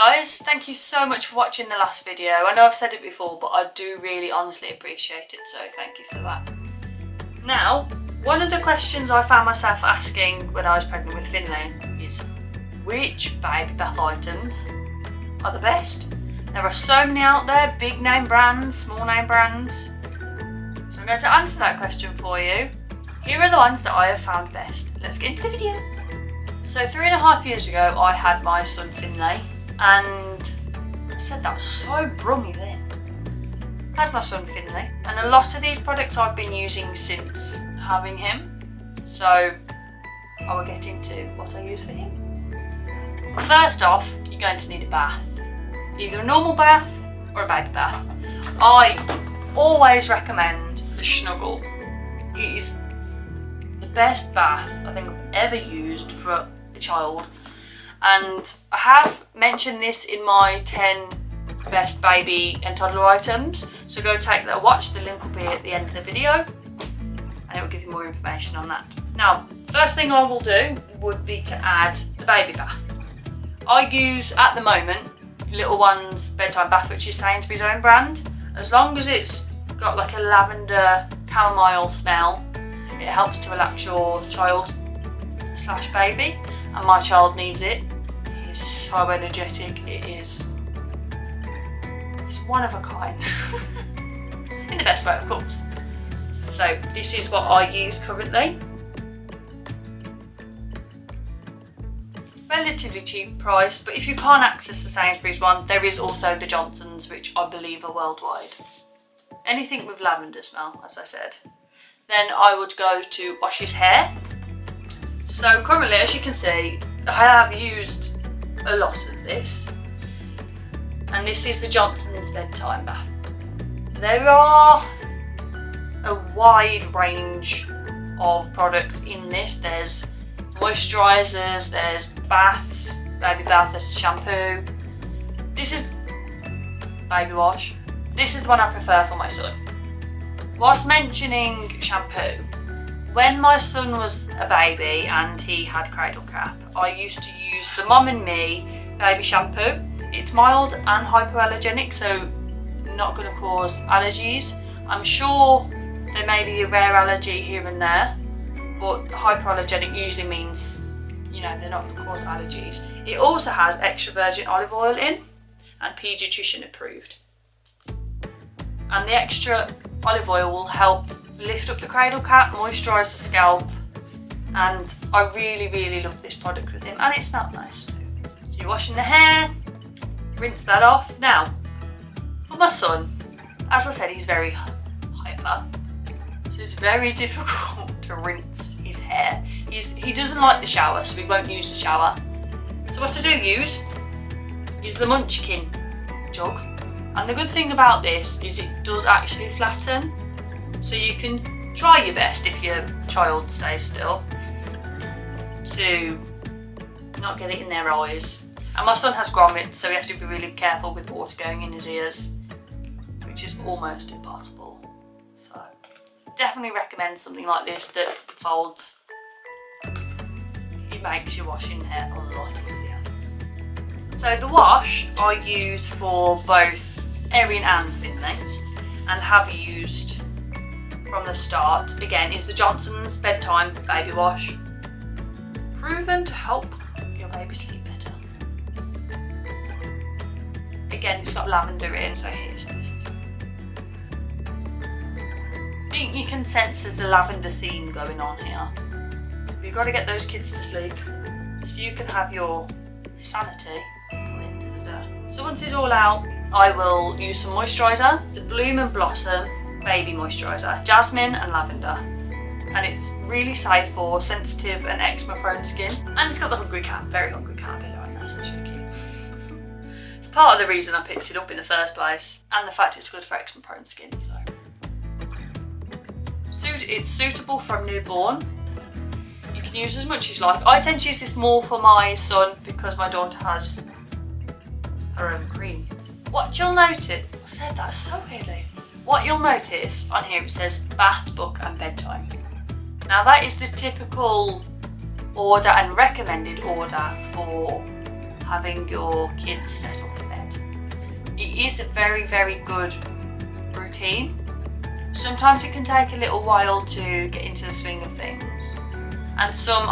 guys, thank you so much for watching the last video. I know I've said it before, but I do really honestly appreciate it, so thank you for that. Now, one of the questions I found myself asking when I was pregnant with Finley is which baby bath items are the best? There are so many out there, big name brands, small name brands. So I'm going to answer that question for you. Here are the ones that I have found best. Let's get into the video. So 3.5 years ago I had my son Finley, and I said that was so brummy then. I had my son Finley, and a lot of these products I've been using since having him. So I will get into what I use for him. First off, you're going to need a bath. Either a normal bath or a baby bath. I always recommend the Shnuggle. It is the best bath I think I've ever used for a child, and I have mentioned this in my 10 best baby and toddler items, so go take that watch, the link will be at the end of the video and it will give you more information on that. Now, first thing I will do would be to add the baby bath. I use at the moment Little One's bedtime bath, which is Sainsburys' own brand. As long as it's got like a lavender chamomile smell, it helps to relax your child / baby, and my child needs it. It is so energetic, it's one of a kind. In the best way, of course. So this is what I use currently. Relatively cheap price, but if you can't access the Sainsbury's one, there is also the Johnson's, which I believe are worldwide. Anything with lavender smell, as I said. Then I would go to wash his hair. So currently, as you can see, I have used a lot of this, and this is the Johnson's bedtime bath. There are a wide range of products in this. There's moisturisers, there's baths, baby bath, there's shampoo. This is baby wash. This is the one I prefer for my son. Whilst mentioning shampoo, when my son was a baby and he had cradle cap, I used to use the Mom and Me baby shampoo. It's mild and hypoallergenic, so not going to cause allergies. I'm sure there may be a rare allergy here and there, but hypoallergenic usually means, you know, they're not going to cause allergies. It also has extra virgin olive oil in and paediatrician approved. And the extra olive oil will help lift up the cradle cap, moisturise the scalp, and I really love this product with him, and it smells nice too. So you're washing the hair, rinse that off. Now, for my son, as I said, he's very hyper, so it's very difficult to rinse his hair. He doesn't like the shower, so we won't use the shower. So what I do use is the Munchkin jug. And the good thing about this is it does actually flatten, so you can try your best if your child stays still to not get it in their eyes. And my son has grommets, so we have to be really careful with water going in his ears, which is almost impossible. So definitely recommend something like this that folds. It makes your washing hair a lot easier. So the wash I use for both Erin and Finley, and have used from the start, again, is the Johnson's bedtime baby wash. Proven to help your baby sleep better. Again, it's got lavender in, so here's this. I think you can sense there's a lavender theme going on here. You've got to get those kids to sleep so you can have your sanity at the end of the day. So once it's all out, I will use some moisturiser, the Bloom and Blossom baby moisturiser, jasmine and lavender, and it's really safe for sensitive and eczema prone skin, and it's got the hungry cat, very hungry caterpillar on there, so that's really cute. It's part of the reason I picked it up in the first place, and the fact it's good for eczema prone skin. So it's suitable for a newborn. You can use as much as you like. I tend to use this more for my son because my daughter has her own cream. What you'll notice, I said that so weirdly. What you'll notice on here, it says bath, book and bedtime. Now that is the typical order and recommended order for having your kids settle for bed. It is a very, very good routine. Sometimes it can take a little while to get into the swing of things. And some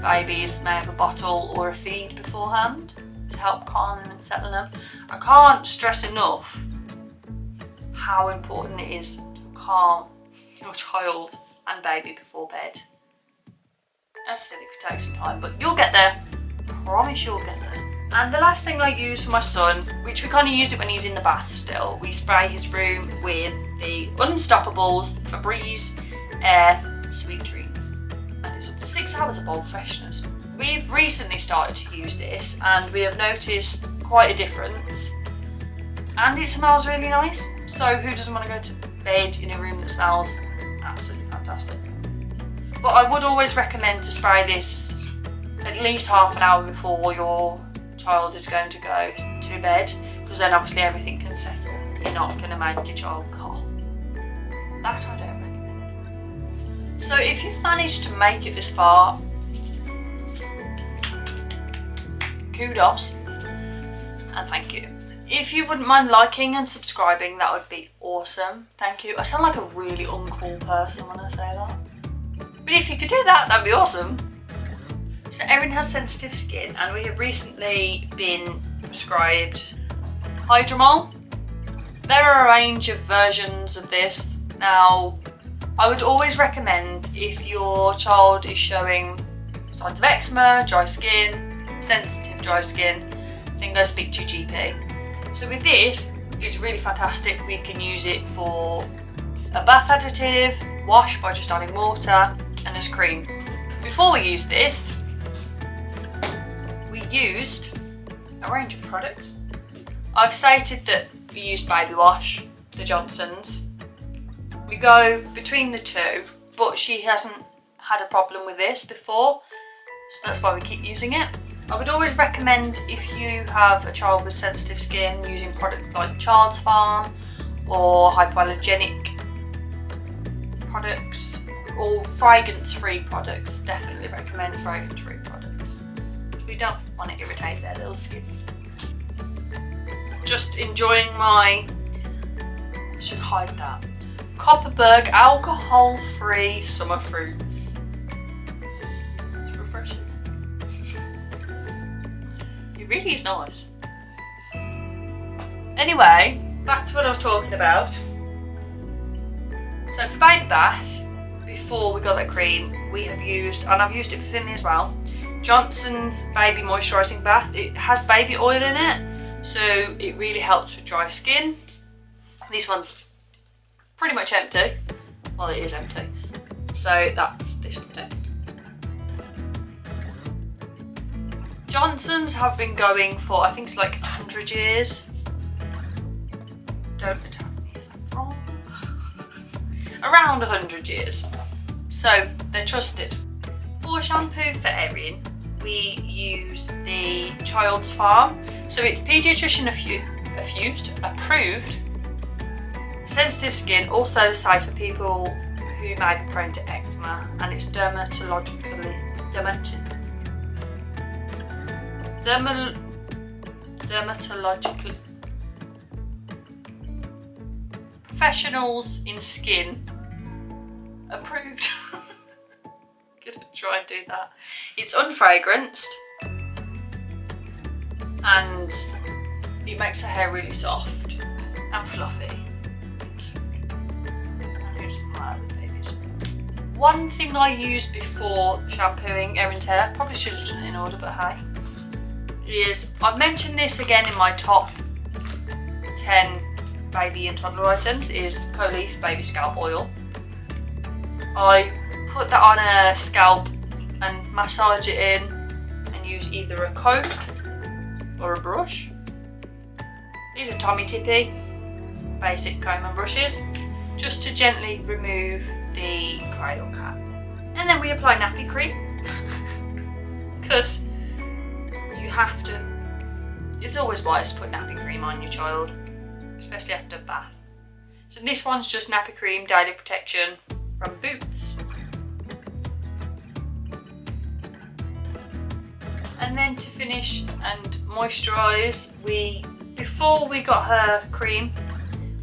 babies may have a bottle or a feed beforehand to help calm them and settle them. I can't stress enough how important it is to calm your child and baby before bed. As I said, it could take some time, but you'll get there. Promise you'll get there. And the last thing I use for my son, which we kind of use it when he's in the bath still, we spray his room with the Unstoppables Fabreeze Air Sweet Dreams. And it's up to 6 hours of bulb freshness. We've recently started to use this and we have noticed quite a difference. And it smells really nice. So who doesn't want to go to bed in a room that smells absolutely fantastic? But I would always recommend to spray this at least half an hour before your child is going to go to bed, because then obviously everything can settle. You're not going to make your child cough. That I don't recommend. So if you've managed to make it this far, kudos and thank you. If you wouldn't mind liking and subscribing, that would be awesome. Thank you. I sound like a really uncool person when I say that. But if you could do that, that'd be awesome. So Erin has sensitive skin and we have recently been prescribed Hydromol. There are a range of versions of this. Now, I would always recommend if your child is showing signs of eczema, dry skin, sensitive dry skin, then go speak to your GP. So with this, it's really fantastic. We can use it for a bath additive, wash by just adding water, and as cream. Before we used this, we used a range of products. I've stated that we used baby wash, the Johnson's. We go between the two, but she hasn't had a problem with this before, so that's why we keep using it. I would always recommend, if you have a child with sensitive skin, using products like Child's Farm or hypoallergenic products or fragrance-free products. Definitely recommend fragrance-free products. We don't want to irritate their little skin. Just enjoying my, I should hide that, Copperberg alcohol-free summer fruits. It's refreshing. It really is nice. Anyway, back to what I was talking about. So for baby bath, before we got that cream, we have used, and I've used it for Finley as well, Johnson's baby moisturising bath. It has baby oil in it, so it really helps with dry skin. This one's pretty much empty. Well, it is empty. So that's this product. Johnson's have been going for, I think it's like 100 years. Don't attack me if I'm wrong. Around 100 years. So they're trusted. For shampoo for Erin, we use the Child's Farm. So it's paediatrician approved. Sensitive skin, also safe for people who may be prone to eczema, and it's dermatologically professionals in skin approved. Gonna try and do that. It's unfragranced and it makes the hair really soft and fluffy. One thing I used before shampooing Erin's hair, probably should have done it in order, but hey, is, I've mentioned this again in my top 10 baby and toddler items, is Colief baby scalp oil. I put that on a scalp and massage it in and use either a comb or a brush. These are Tommy Tippy basic comb and brushes, just to gently remove the cradle cap. And then we apply nappy cream because you have to, it's always wise to put nappy cream on your child, especially after a bath. So this one's just nappy cream daily protection from Boots. And then to finish and moisturise, before we got her cream,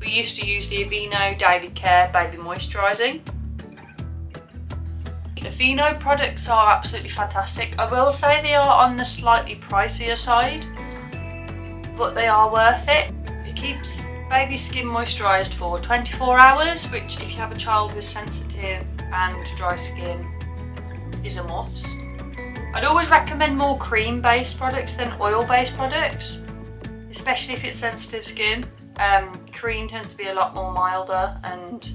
we used to use the Aveeno Daily Care Baby Moisturising. Aveeno products are absolutely fantastic. I will say they are on the slightly pricier side, but they are worth it. It keeps baby skin moisturised for 24 hours, which if you have a child with sensitive and dry skin is a must. I'd always recommend more cream-based products than oil-based products, especially if it's sensitive skin. Cream tends to be a lot more milder and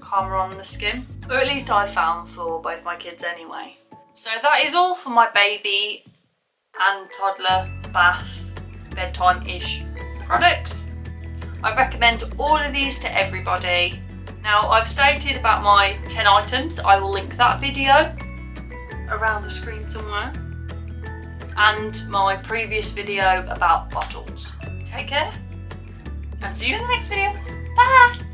calmer on the skin, or at least I've found for both my kids anyway. So that is all for my baby and toddler bath bedtime-ish products. I recommend all of these to everybody. Now I've stated about my 10 items. I will link that video around the screen somewhere, and my previous video about bottles. Take care and see you in the next video. Bye!